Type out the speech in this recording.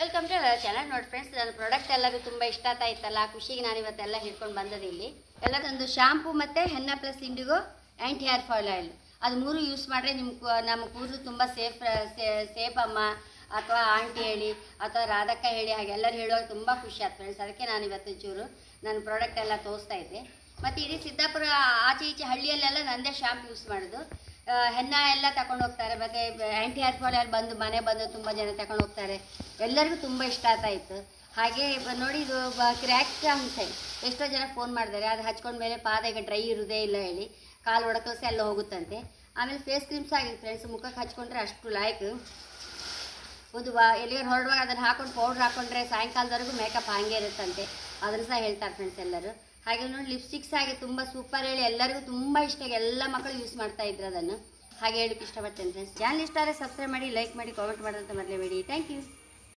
Welcome to channel. ನೋಡಿ friends, ನನ್ನ product ಎಲ್ಲರೂ ತುಂಬ ಇಷ್ಟ ಆಯ್ತಲ್ಲ, ಖುಷಿಗೆ ನಾನು ಇವತ್ತೆಲ್ಲ ಹಿಡ್ಕೊಂಡು ಬಂದದ್ದು ಇಲ್ಲಿ. ಎಲ್ಲದೊಂದು ಶಾಂಪೂ ಮತ್ತು ಹೆನ್ನ ಪ್ಲಸ್ ಇಂಡಿಗೋ ಆ್ಯಂಟಿ ಹೇರ್ ಫಾಲ್ ಆಯಿಲ್, ಅದು ಮೂರು ಯೂಸ್ ಮಾಡಿದ್ರೆ ನಮ್ಮ ಕೂದಲು ತುಂಬ ಸೇಫ್ ಅಮ್ಮ ಅಥವಾ ಆಂಟಿ ಹೇಳಿ ಅಥವಾ ರಾಧಕ್ಕ ಹೇಳಿ ಹಾಗೆ ಎಲ್ಲರೂ ಹೇಳುವಾಗ ತುಂಬ ಖುಷಿ ಆಯ್ತು ಫ್ರೆಂಡ್ಸ್. ಅದಕ್ಕೆ ನಾನು ಇವತ್ತು ಚೂರು ನನ್ನ ಪ್ರಾಡಕ್ಟ್ ಎಲ್ಲ ತೋರಿಸ್ತಾ ಇದ್ದೆ. ಮತ್ತು ಇಡೀ ಸಿದ್ದಾಪುರ ಆಚೆ ಈಚೆ ಹಳ್ಳಿಯಲ್ಲೆಲ್ಲ ನಂದೇ ಶಾಂಪು ಯೂಸ್ ಮಾಡೋದು. ಹೆನ್ನ ಎಲ್ಲ ತಗೊಂಡು ಹೋಗ್ತಾರೆ, ಮತ್ತು ಆ್ಯಂಟಿ ಹೇರ್ ಫಾಲ್ ಅಲ್ಲಿ ಮನೆ ಬಂದು ತುಂಬ ಜನ ತಗೊಂಡು ಹೋಗ್ತಾರೆ. ಎಲ್ಲರಿಗೂ ತುಂಬ ಇಷ್ಟ ಆಗ್ತಾಯಿತ್ತು. ಹಾಗೆ ನೋಡಿ, ಇದು ಕ್ರ್ಯಾಕ್ ಹಂಸೈಡ್ ಎಷ್ಟೋ ಜನ ಫೋನ್ ಮಾಡಿದ್ದಾರೆ, ಅದು ಹಚ್ಕೊಂಡ ಮೇಲೆ ಪಾದ ಈಗ ಡ್ರೈ ಇರೋದೇ ಇಲ್ಲ ಹೇಳಿ, ಕಾಲು ಒಡಕಲ್ಸಿ ಎಲ್ಲ ಹೋಗುತ್ತಂತೆ. ಆಮೇಲೆ ಫೇಸ್ ಕ್ರೀಮ್ಸ್ ಆಗಿದೆ ಫ್ರೆಂಡ್ಸ್, ಮುಖಕ್ಕೆ ಹಚ್ಕೊಂಡ್ರೆ ಅಷ್ಟು ಲಾಯ್ಕ್. ಒಂದು ಎಲ್ಲಿಗೆ ಹೊರಡುವಾಗ ಅದನ್ನು ಹಾಕೊಂಡು ಪೌಡ್ರ್ ಹಾಕೊಂಡ್ರೆ ಸಾಯಂಕಾಲದವರೆಗೂ ಮೇಕಪ್ ಹಾಗೆ ಇರುತ್ತಂತೆ, ಅದನ್ನು ಸಹ ಹೇಳ್ತಾರೆ ಫ್ರೆಂಡ್ಸ್ ಎಲ್ಲರೂ. ಹಾಗೆ ನೋಡಿ, ಲಿಪ್ಸ್ಟಿಕ್ಸ್ ಆಗಿ ತುಂಬ ಸೂಪರ್ ಹೇಳಿ ಎಲ್ಲರಿಗೂ ತುಂಬ ಇಷ್ಟ, ಎಲ್ಲ ಮಕ್ಕಳು ಯೂಸ್ ಮಾಡ್ತಾ ಇದ್ರು ಅದನ್ನು. ಹಾಗೆ ಹೇಳಕ್ಕೆ ಇಷ್ಟಪಡ್ತೇನೆ ಫ್ರೆಂಡ್ಸ್. ಚಾನಲ್ ಇಷ್ಟ ಆದರೆ ಸಬ್ಸ್ಕ್ರೈಬ್ ಮಾಡಿ, ಲೈಕ್ ಮಾಡಿ, ಕಾಮೆಂಟ್ ಮಾಡೋದಂತ ಮರಲೇಬೇಡಿ. Thank you.